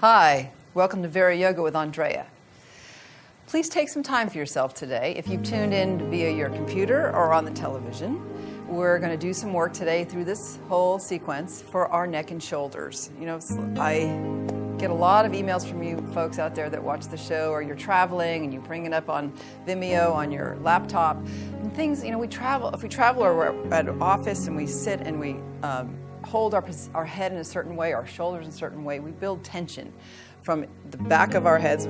Hi, welcome to VariYoga with Andrea. Please take some time for yourself today. If you've tuned in via your computer or on the television, we're going to do some work today through this whole sequence for our neck and shoulders. You know, I get a lot of emails from you folks out there that watch the show, or you're traveling and you bring it up on Vimeo on your laptop and things. You know, if we travel or we're at an office and we sit and we hold our head in a certain way, our shoulders in a certain way, we build tension from the back of our heads.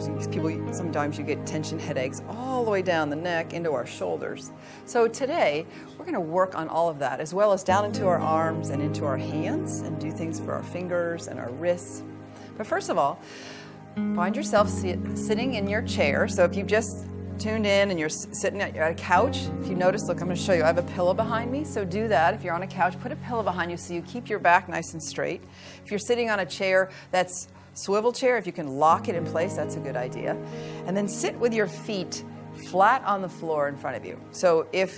Sometimes you get tension headaches all the way down the neck into our shoulders. So today we're going to work on all of that, as well as down into our arms and into our hands, and do things for our fingers and our wrists. But first of all, find yourself sitting in your chair. So if you've just tuned in and you're sitting at a couch, if you notice, look, I'm going to show you, I have a pillow behind me. So do that. If you're on a couch, put a pillow behind you so you keep your back nice and straight. If you're sitting on a chair that's swivel chair, if you can lock it in place, that's a good idea. And then sit with your feet flat on the floor in front of you. So if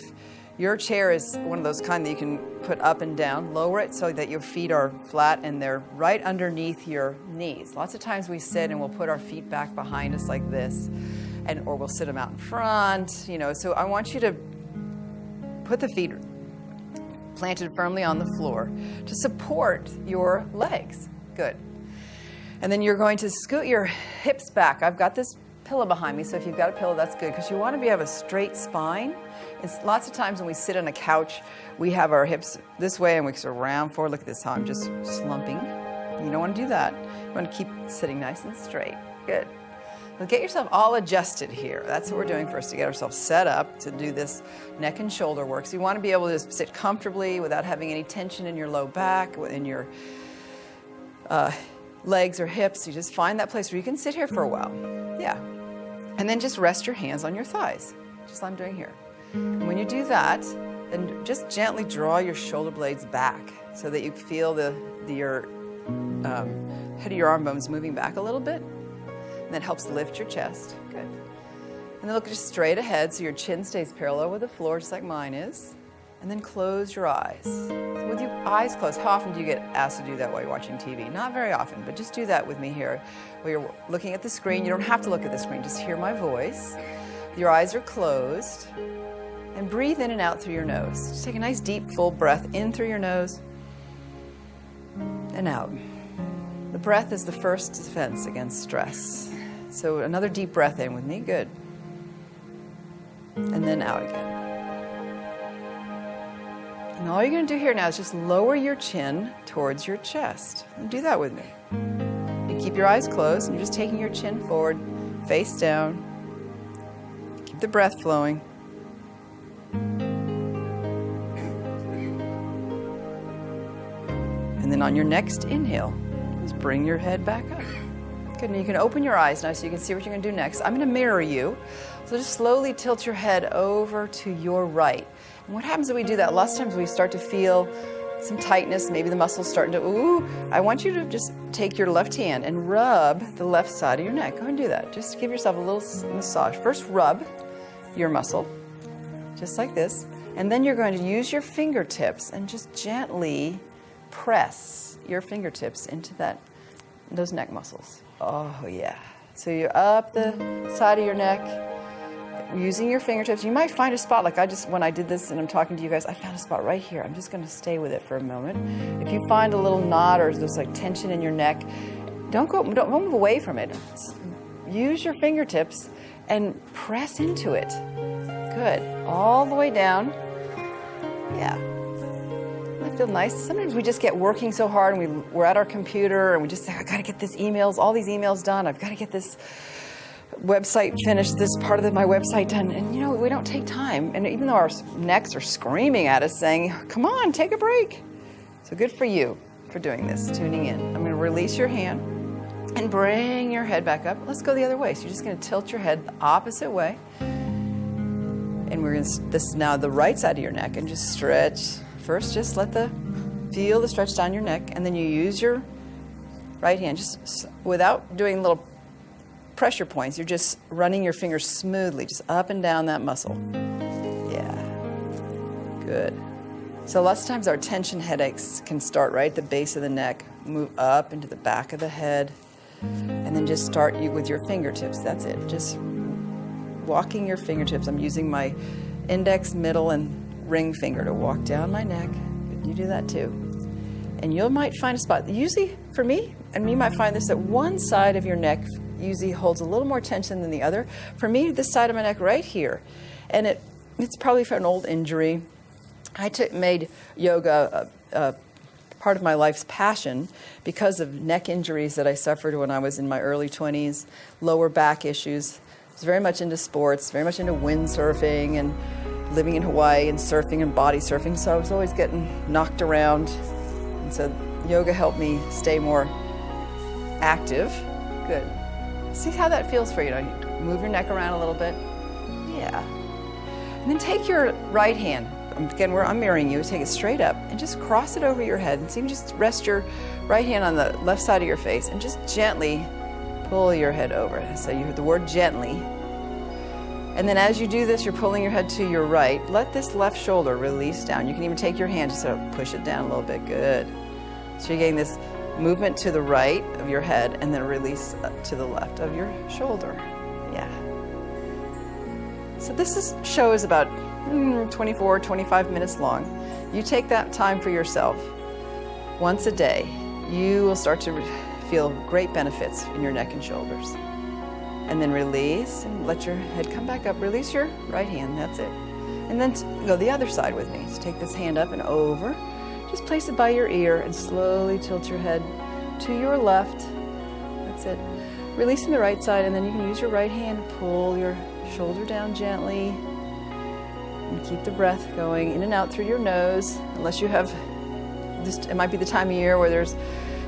your chair is one of those kind that you can put up and down, lower it so that your feet are flat and they're right underneath your knees. Lots of times we sit and we'll put our feet back behind us like this, or we'll sit them out in front, you know. So I want you to put the feet planted firmly on the floor to support your legs. Good. And then you're going to scoot your hips back. I've got this pillow behind me, so if you've got a pillow, that's good, because you want to have a straight spine. It's lots of times when we sit on a couch, we have our hips this way and we sort of round forward. Look at this, how I'm just slumping. You don't want to do that. You want to keep sitting nice and straight. Good. Well, get yourself all adjusted here. That's what we're doing first, to get ourselves set up to do this neck and shoulder work. So you want to be able to just sit comfortably without having any tension in your low back, in your legs or hips. You just find that place where you can sit here for a while. Yeah. And then just rest your hands on your thighs, just like I'm doing here. And when you do that, then just gently draw your shoulder blades back so that you feel your head of your arm bones moving back a little bit. And that helps lift your chest. Good. And then look just straight ahead so your chin stays parallel with the floor, just like mine is. And then close your eyes. So with your eyes closed, how often do you get asked to do that while you're watching TV? Not very often, but just do that with me here. While you're looking at the screen, you don't have to look at the screen, just hear my voice. Your eyes are closed. And breathe in and out through your nose. Just take a nice deep full breath in through your nose and out. The breath is the first defense against stress. So another deep breath in with me. Good. And then out again. And all you're going to do here now is just lower your chin towards your chest. And do that with me. You keep your eyes closed and you're just taking your chin forward, face down. Keep the breath flowing. And then on your next inhale, just bring your head back up. Good, and you can open your eyes now so you can see what you're going to do next. I'm going to mirror you. So just slowly tilt your head over to your right. And what happens when we do that? Lots of times we start to feel some tightness, maybe the muscles starting to, I want you to just take your left hand and rub the left side of your neck. Go ahead and do that. Just give yourself a little massage. First, rub your muscle, just like this. And then you're going to use your fingertips and just gently press your fingertips into those neck muscles. Oh, yeah. So you're up the side of your neck, using your fingertips. You might find a spot, like when I did this and I'm talking to you guys, I found a spot right here. I'm just going to stay with it for a moment. If you find a little knot or there's like tension in your neck, don't move away from it. Use your fingertips and press into it. Good. All the way down. Yeah. I feel nice. Sometimes we just get working so hard and we're at our computer and we just say, I got to get all these emails done. I've got to get this website finished, this part of my website done. And you know, we don't take time. And even though our necks are screaming at us saying, come on, take a break. So good for you for doing this, tuning in. I'm going to release your hand and bring your head back up. Let's go the other way. So you're just going to tilt your head the opposite way. And we're going to, this is now the right side of your neck, and just stretch. First, just feel the stretch down your neck, and then you use your right hand, just without doing little pressure points. You're just running your fingers smoothly, just up and down that muscle. Yeah, good. So lots of times our tension headaches can start right at the base of the neck, move up into the back of the head, And then just start with your fingertips. That's it. Just walking your fingertips. I'm using my index, middle, and ring finger to walk down my neck. You do that too. And you might find a spot. Usually, for me, and you might find this, that one side of your neck usually holds a little more tension than the other. For me, this side of my neck right here. And it's probably from an old injury. I made yoga a part of my life's passion because of neck injuries that I suffered when I was in my early 20s, lower back issues. I was very much into sports, very much into windsurfing and living in Hawaii and surfing and body surfing, so I was always getting knocked around. And so yoga helped me stay more active. Good. See how that feels for you. You move your neck around a little bit. Yeah. And then take your right hand. Again, where I'm mirroring you, take it straight up and just cross it over your head. And so you can just rest your right hand on the left side of your face and just gently pull your head over. So you heard the word gently. And then as you do this, you're pulling your head to your right. Let this left shoulder release down. You can even take your hand, just sort of push it down a little bit. Good. So you're getting this movement to the right of your head and then release up to the left of your shoulder. Yeah. So this show is about 24, 25 minutes long. You take that time for yourself once a day. You will start to feel great benefits in your neck and shoulders. And then release and let your head come back up. Release your right hand, that's it. And then go the other side with me. So take this hand up and over. Just place it by your ear and slowly tilt your head to your left. That's it. Releasing the right side, and then you can use your right hand, pull your shoulder down gently. And keep the breath going in and out through your nose, unless you have, it might be the time of year where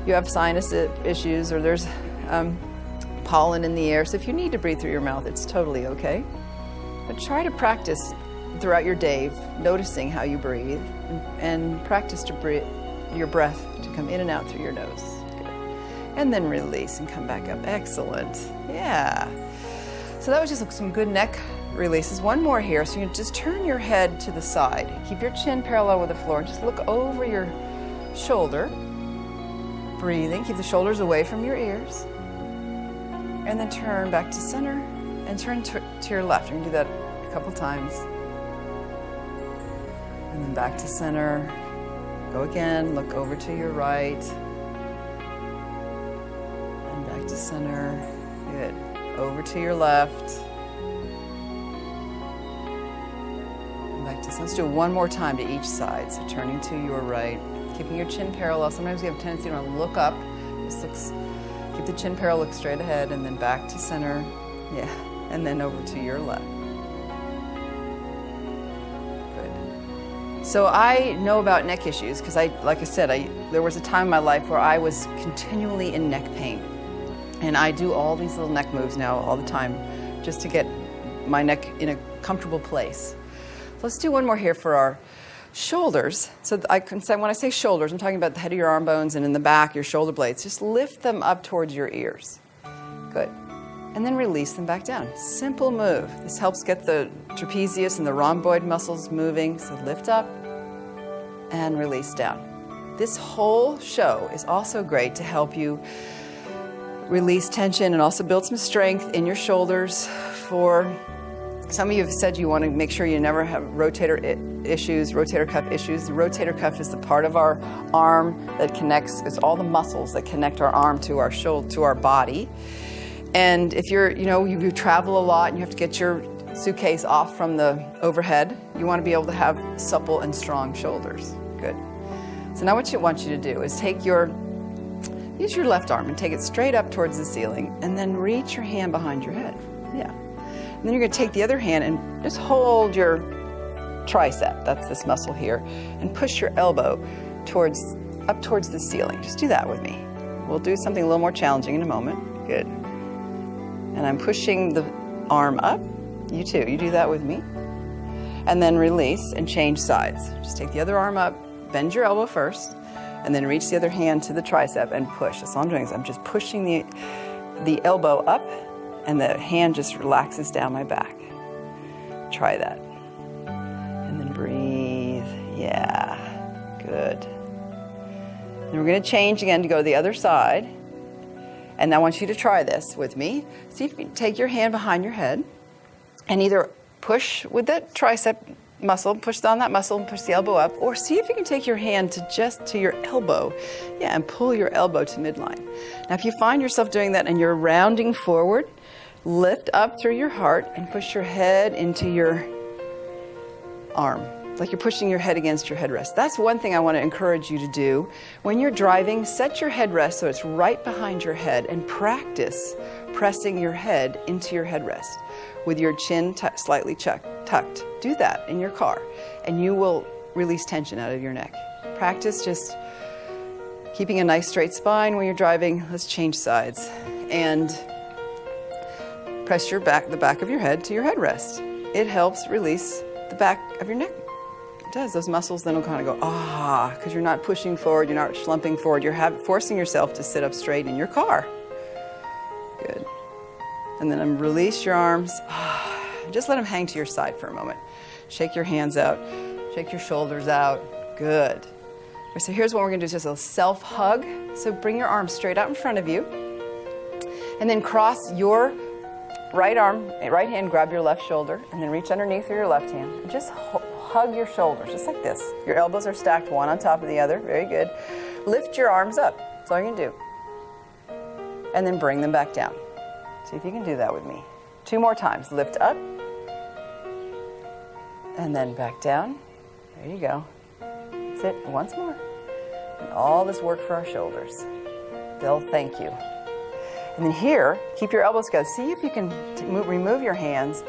you have sinus issues or there's pollen in the air. So if you need to breathe through your mouth, it's totally okay. But try to practice throughout your day, noticing how you breathe, and practice to breathe your breath to come in and out through your nose. Good. And then release and come back up. Excellent. Yeah. So that was just some good neck releases. One more here. So you just turn your head to the side. Keep your chin parallel with the floor. Just look over your shoulder. Breathing. Keep the shoulders away from your ears. And then turn back to center and turn to your left. You can do that a couple times. And then back to center. Go again. Look over to your right. And back to center. Good. Over to your left. And back to center. Let's do it one more time to each side. So turning to your right. Keeping your chin parallel. Sometimes you have a tendency to look up. Keep the chin parallel, look straight ahead, and then back to center. Yeah. And then over to your left. Good. So I know about neck issues because like I said, there was a time in my life where I was continually in neck pain. And I do all these little neck moves now all the time just to get my neck in a comfortable place. Let's do one more here for our shoulders. So when I say shoulders, I'm talking about the head of your arm bones and in the back, your shoulder blades. Just lift them up towards your ears. Good. And then release them back down. Simple move. This helps get the trapezius and the rhomboid muscles moving. So lift up and release down. This whole show is also great to help you release tension and also build some strength in your shoulders. For some of you have said you want to make sure you never have rotator cuff issues. The rotator cuff is the part of our arm that connects, it's all the muscles that connect our arm to our shoulder, to our body. And if you travel a lot and you have to get your suitcase off from the overhead, you want to be able to have supple and strong shoulders. Good. So now what I want you to do is use your left arm and take it straight up towards the ceiling and then reach your hand behind your head. Yeah. And then you're going to take the other hand and just hold your tricep, that's this muscle here, and push your elbow up towards the ceiling. Just do that with me. We'll do something a little more challenging in a moment. Good. And I'm pushing the arm up. You too. You do that with me. And then release and change sides. Just take the other arm up, bend your elbow first, and then reach the other hand to the tricep and push. That's all I'm doing is I'm just pushing the elbow up, and the hand just relaxes down my back. Try that. And then breathe. Yeah. Good. Then we're going to change again to go to the other side. And I want you to try this with me. See if you can take your hand behind your head and either push with that tricep muscle, push down that muscle and push the elbow up, or see if you can take your hand to just to your elbow. Yeah, and pull your elbow to midline. Now, if you find yourself doing that and you're rounding forward, lift up through your heart and push your head into your arm, like you're pushing your head against your headrest. That's one thing I want to encourage you to do. When you're driving, set your headrest so it's right behind your head and practice pressing your head into your headrest with your chin slightly tucked. Do that in your car and you will release tension out of your neck. Practice just keeping a nice straight spine when you're driving. Let's change sides. And press the back of your head to your headrest. It helps release the back of your neck. It does. Those muscles then will kind of go, because you're not pushing forward, you're not slumping forward, you're forcing yourself to sit up straight in your car. Good. And then release your arms. Just let them hang to your side for a moment. Shake your hands out. Shake your shoulders out. Good. So here's what we're going to do, just a self-hug. So bring your arms straight out in front of you. And then cross your right hand, grab your left shoulder, and then reach underneath with your left hand. And just hug your shoulders, just like this. Your elbows are stacked one on top of the other. Very good. Lift your arms up. That's all you're going to do. And then bring them back down. See if you can do that with me. 2 more times. Lift up. And then back down. There you go. That's it. Once more. And all this work for our shoulders. They'll thank you. And then here, keep your elbows together. See if you can remove your hands.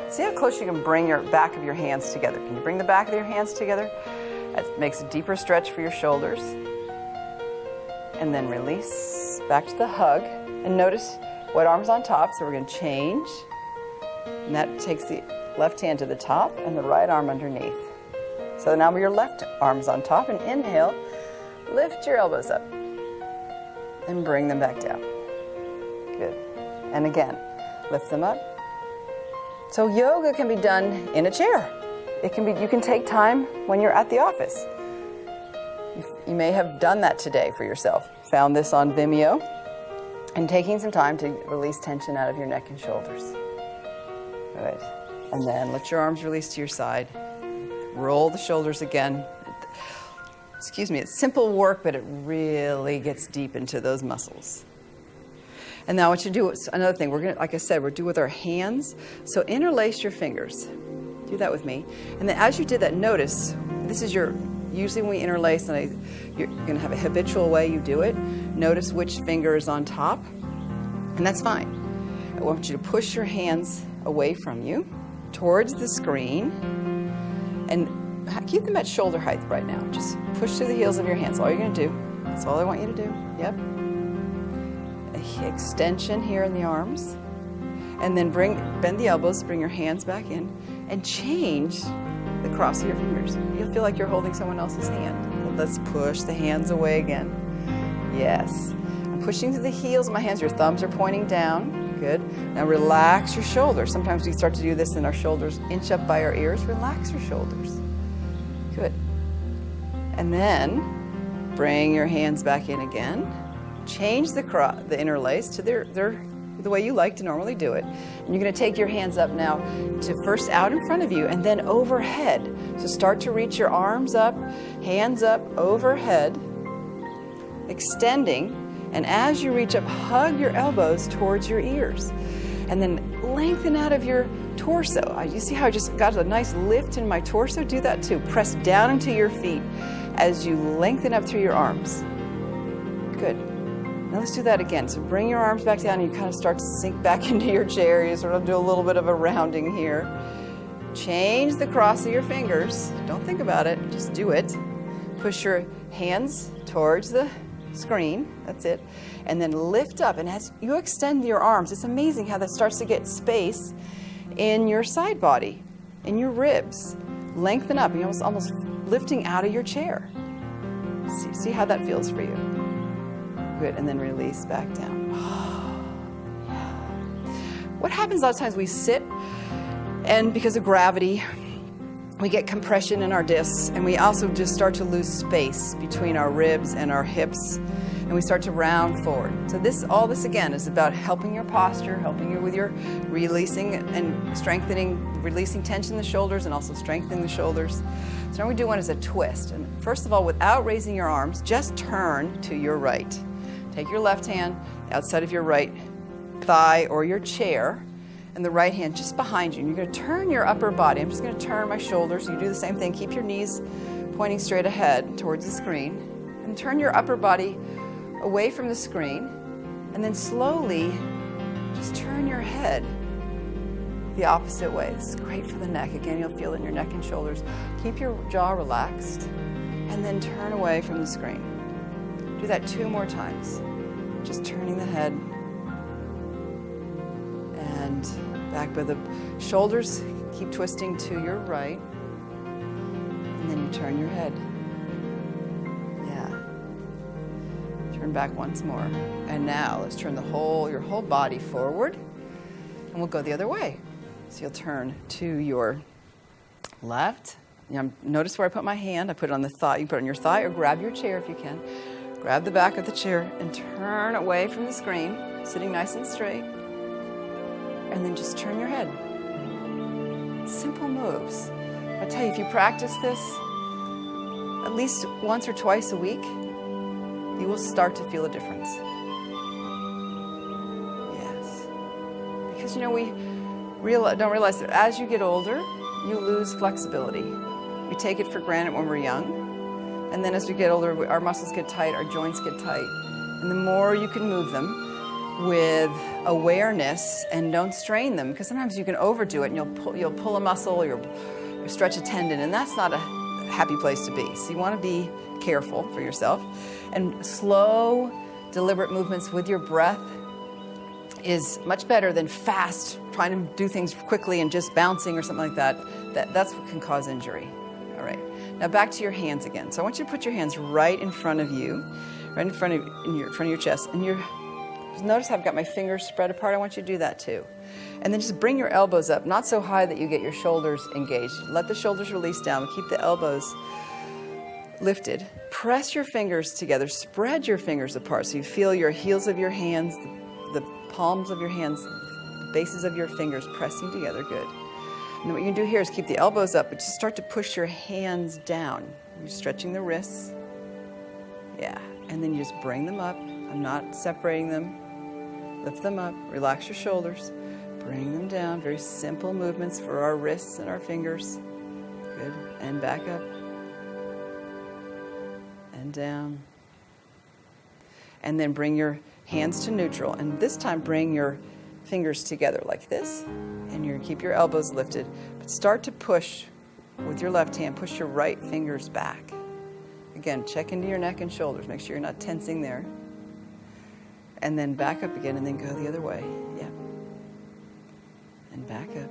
See how close you can bring your back of your hands together. Can you bring the back of your hands together? That makes a deeper stretch for your shoulders. And then release back to the hug. And notice what arm's on top. So we're going to change. And that takes the left hand to the top and the right arm underneath. So now your left arm's on top. And inhale, lift your elbows up. And bring them back down. Good. And again, lift them up. So yoga can be done in a chair. You can take time when you're at the office. You may have done that today for yourself. Found this on Vimeo. And taking some time to release tension out of your neck and shoulders. Good. And then let your arms release to your side. Roll the shoulders again. Excuse me, it's simple work, but it really gets deep into those muscles. And now what you do is another thing. We're going to, like I said, we're doing with our hands. So interlace your fingers. Do that with me. And then as you did that, notice, this is usually when we interlace, and you're going to have a habitual way you do it. Notice which finger is on top. And that's fine. I want you to push your hands away from you, towards the screen. And keep them at shoulder height right now. Just push through the heels of your hands. All you're going to do. That's all I want you to do. Yep. Extension here in the arms. And then bend the elbows, bring your hands back in, and change the cross of your fingers. You'll feel like you're holding someone else's hand. Let's push the hands away again. Yes. I'm pushing through the heels of my hands. Your thumbs are pointing down. Good. Now relax your shoulders. Sometimes we start to do this and our shoulders inch up by our ears. Relax your shoulders. Good. And then bring your hands back in again. Change the interlace to the way you like to normally do it. And you're going to take your hands up now to first out in front of you and then overhead. So start to reach your arms up, hands up, overhead, extending. And as you reach up, hug your elbows towards your ears. And then lengthen out of your torso. You see how I just got a nice lift in my torso? Do that too. Press down into your feet as you lengthen up through your arms. Good. Now let's do that again. So bring your arms back down and you kind of start to sink back into your chair. You sort of do a little bit of a rounding here. Change the cross of your fingers. Don't think about it. Just do it. Push your hands towards the screen. That's it. And then lift up. And as you extend your arms, it's amazing how that starts to get space in your side body, in your ribs. Lengthen up. You're almost lifting out of your chair. See how that feels for you. Good. And then release back down. What happens a lot of times we sit, and because of gravity, we get compression in our discs, and we also just start to lose space between our ribs and our hips. And and we start to round forward. So all this again is about helping your posture, helping you with your releasing and strengthening, releasing tension in the shoulders and also strengthening the shoulders. So now we do one as a twist. And first of all, without raising your arms, just turn to your right. Take your left hand outside of your right thigh or your chair, and the right hand just behind you. And you're going to turn your upper body. I'm just going to turn my shoulders. You do the same thing. Keep your knees pointing straight ahead towards the screen. And turn your upper body away from the screen. And then slowly just turn your head the opposite way. This is great for the neck. Again, you'll feel it in your neck and shoulders. Keep your jaw relaxed. And then turn away from the screen. Do that 2 more times. Just turning the head. And back by the shoulders, keep twisting to your right. And then you turn your head. Yeah. Turn back once more. And now let's turn your whole body forward. And we'll go the other way. So you'll turn to your left. Notice where I put my hand. I put it on the thigh. You can put it on your thigh or grab your chair if you can. Grab the back of the chair and turn away from the screen, sitting nice and straight. And then just turn your head. Simple moves. I tell you, if you practice this at least once or twice a week, you will start to feel a difference. Yes. Because, we don't realize that as you get older, you lose flexibility. We take it for granted when we're young. And then as we get older, our muscles get tight, our joints get tight. And the more you can move them with awareness and don't strain them, because sometimes you can overdo it and you'll pull a muscle or stretch a tendon, and that's not a happy place to be. So you want to be careful for yourself. And slow, deliberate movements with your breath is much better than fast, trying to do things quickly and just bouncing or something like that. That's what can cause injury. All right. Now back to your hands again. So I want you to put your hands right in front of you, right in front of your chest. And notice I've got my fingers spread apart. I want you to do that too. And then just bring your elbows up, not so high that you get your shoulders engaged. Let the shoulders release down. Keep the elbows lifted. Press your fingers together. Spread your fingers apart so you feel your heels of your hands, the palms of your hands, the bases of your fingers pressing together. Good. And what you can do here is keep the elbows up, but just start to push your hands down. You're stretching the wrists. Yeah. And then you just bring them up. I'm not separating them. Lift them up. Relax your shoulders. Bring them down. Very simple movements for our wrists and our fingers. Good. And back up. And down. And then bring your hands to neutral. And this time bring your fingers together like this. And you're going to keep your elbows lifted. But start to push with your left hand. Push your right fingers back. Again, check into your neck and shoulders. Make sure you're not tensing there. And then back up again and then go the other way. Yeah. And back up.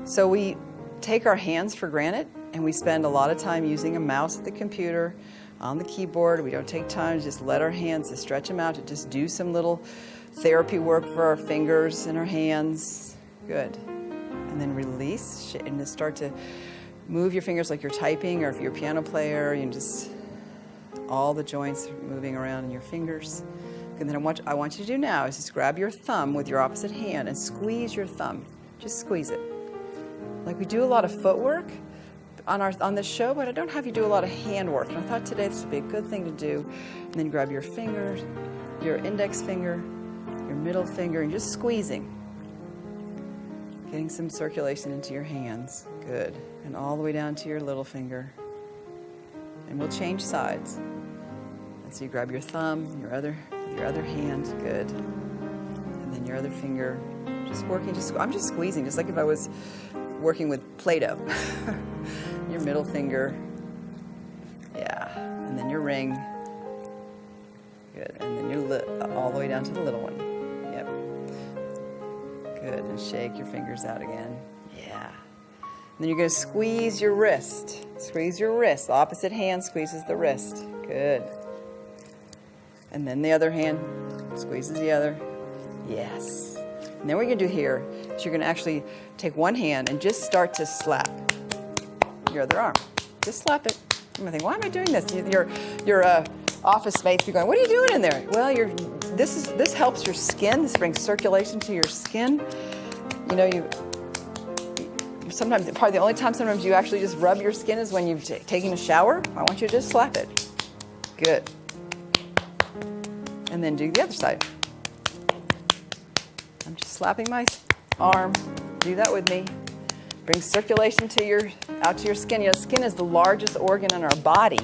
So we take our hands for granted and we spend a lot of time using a mouse at the computer, on the keyboard. We don't take time to just let our hands, to stretch them out, to just do some little therapy work for our fingers and our hands. Good. And then release and just start to move your fingers like you're typing, or if you're a piano player, you can just all the joints moving around in your fingers. And then what I want you to do now is just grab your thumb with your opposite hand and squeeze your thumb. Just squeeze it. Like we do a lot of footwork on this show, but I don't have you do a lot of hand work. And I thought today this would be a good thing to do. And then grab your fingers, your index finger, your middle finger, and just squeezing. Getting some circulation into your hands. Good. And all the way down to your little finger. And we'll change sides. And so you grab your thumb, your other hand. Good. And then your other finger. Just working. I'm just squeezing, just like if I was working with Play-Doh. Your middle finger. Yeah. And then your ring. Good. And then your all the way down to the little one. Yep. Good. And shake your fingers out again. Yeah. And then you're going to squeeze your wrist. Squeeze your wrist. The opposite hand squeezes the wrist. Good. And then the other hand squeezes the other. Yes. And then what you're going to do here is you're going to actually take one hand and just start to slap your other arm. Just slap it. You might think, why am I doing this? Your office mates be going, what are you doing in there? Well, this helps your skin. This brings circulation to your skin. You know, sometimes, probably the only time sometimes you actually just rub your skin is when you've taken a shower. I want you to just slap it. Good. And then do the other side. I'm just slapping my arm. Do that with me. Bring circulation out to your skin. You know, skin is the largest organ in our body.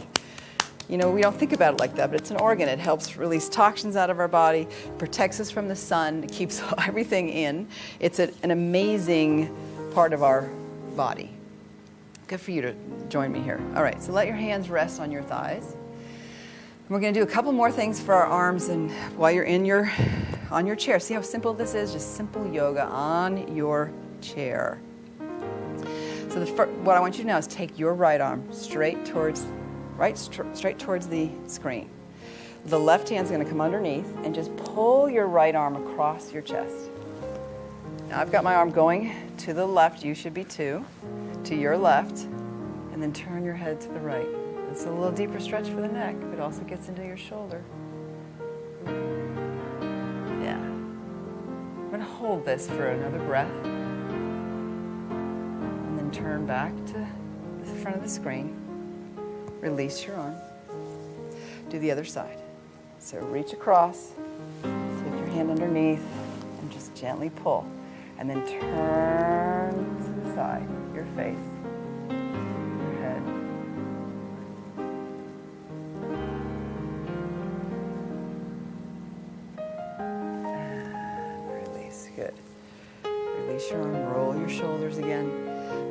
You know, we don't think about it like that, but it's an organ. It helps release toxins out of our body, protects us from the sun, it keeps everything in. It's an amazing part of our body. Good for you to join me here. All right, so let your hands rest on your thighs. And we're going to do a couple more things for our arms and while you're on your chair. See how simple this is? Just simple yoga on your chair. So what I want you to now is take your right arm straight towards the screen. The left hand's going to come underneath and just pull your right arm across your chest. Now I've got my arm going to the left. You should be too. To your left. And then turn your head to the right. It's a little deeper stretch for the neck, but it also gets into your shoulder. Yeah. I'm going to hold this for another breath. And then turn back to the front of the screen. Release your arm. Do the other side. So reach across, take your hand underneath, and just gently pull. And then turn to the side, your face, your head. And release. Good. Release your arm, roll your shoulders again.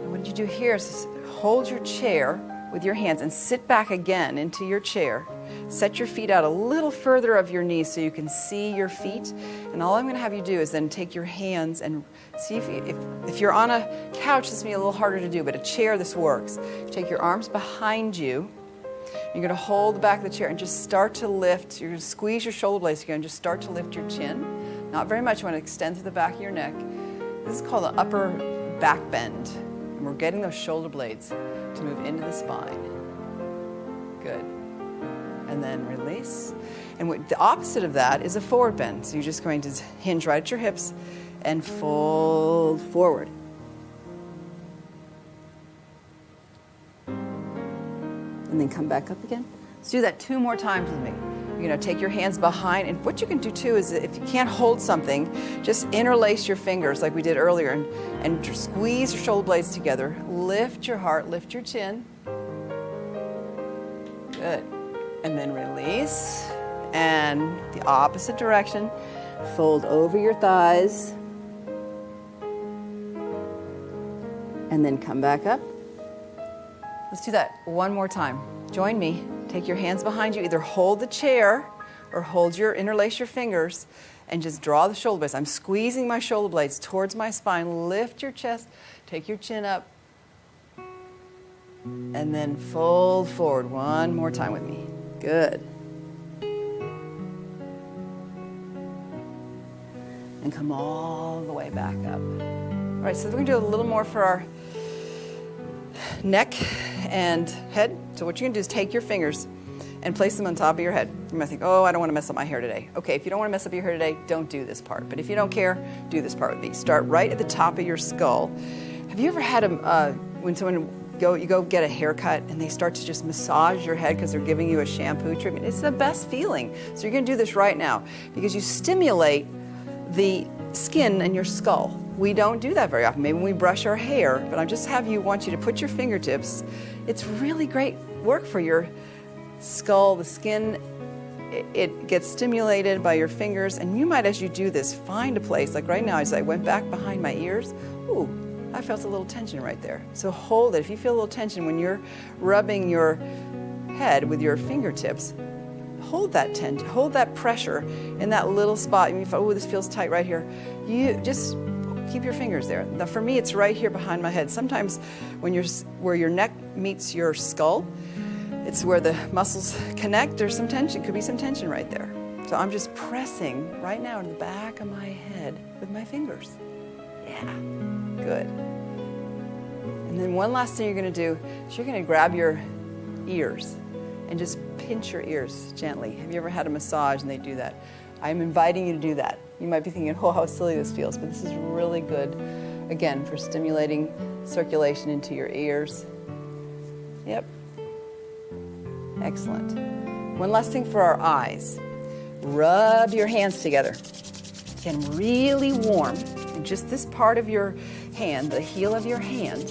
And what you do here is hold your chair with your hands and sit back again into your chair. Set your feet out a little further of your knees so you can see your feet. And all I'm going to have you do is then take your hands and see if you're on a couch, this may be a little harder to do, but a chair, this works. Take your arms behind you. You're going to hold the back of the chair and just start to lift. You're going to squeeze your shoulder blades again and just start to lift your chin. Not very much. You want to extend through the back of your neck. This is called an upper back bend. And we're getting those shoulder blades to move into the spine. Good. And then release. And the opposite of that is a forward bend. So you're just going to hinge right at your hips and fold forward. And then come back up again. Let's do that 2 more times with me. You're going to take your hands behind. And what you can do too is if you can't hold something, just interlace your fingers like we did earlier and squeeze your shoulder blades together. Lift your heart, lift your chin. Good. And then release. And the opposite direction. Fold over your thighs. And then come back up. Let's do that 1 more time. Join me. Take your hands behind you. Either hold the chair or interlace your fingers and just draw the shoulder blades. I'm squeezing my shoulder blades towards my spine. Lift your chest. Take your chin up. And then fold forward 1 more time with me. Good. And come all the way back up. All right, so we're going to do a little more for our neck and head. So what you're going to do is take your fingers and place them on top of your head. You might think, oh, I don't want to mess up my hair today. Okay, if you don't want to mess up your hair today, don't do this part. But if you don't care, do this part with me. Start right at the top of your skull. Have you ever had when someone you go get a haircut and they start to just massage your head because they're giving you a shampoo treatment? It's the best feeling. So you're going to do this right now because you stimulate the skin in your skull. We don't do that very often. Maybe when we brush our hair, but I just want you to put your fingertips. It's really great work for your skull, the skin. It gets stimulated by your fingers, and you might, as you do this, find a place. Like right now, as I went back behind my ears, ooh, I felt a little tension right there. So hold it. If you feel a little tension when you're rubbing your head with your fingertips, hold that tension, hold that pressure in that little spot. You feel, oh, this feels tight right here. You just keep your fingers there. Now, for me, it's right here behind my head. Sometimes where your neck meets your skull, it's where the muscles connect. There's some tension. Could be some tension right there. So I'm just pressing right now in the back of my head with my fingers. Yeah, good. And then one last thing you're going to do is you're going to grab your ears and just pinch your ears gently. Have you ever had a massage and they do that? I'm inviting you to do that. You might be thinking, oh, how silly this feels, but this is really good, again, for stimulating circulation into your ears. Yep. Excellent. One last thing for our eyes. Rub your hands together. Again, really warm. And just this part of your hand, the heel of your hand,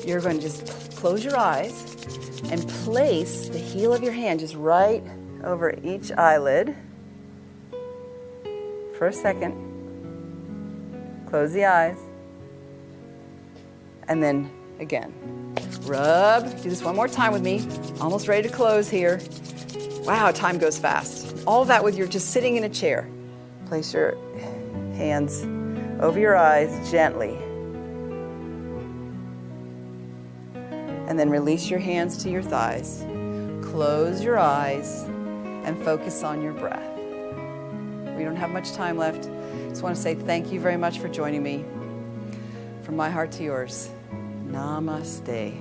you're going to just close your eyes and place the heel of your hand just right over each eyelid. For a second. Close the eyes. And then again, rub. Do this one more time with me. Almost ready to close here. Wow, time goes fast. All of that with your just sitting in a chair. Place your hands over your eyes gently. And then release your hands to your thighs. Close your eyes and focus on your breath. We don't have much time left. Just want to say thank you very much for joining me. From my heart to yours, namaste.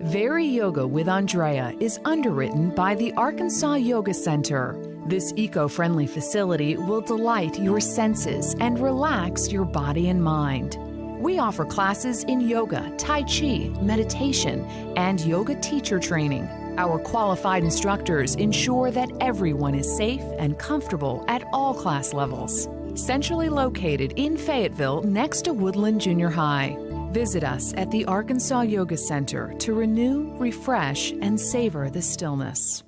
VariYoga with Andrea is underwritten by the Arkansas Yoga Center. This eco-friendly facility will delight your senses and relax your body and mind. We offer classes in yoga, tai chi, meditation, and yoga teacher training. Our qualified instructors ensure that everyone is safe and comfortable at all class levels. Centrally located in Fayetteville next to Woodland Junior High. Visit us at the Arkansas Yoga Center to renew, refresh, and savor the stillness.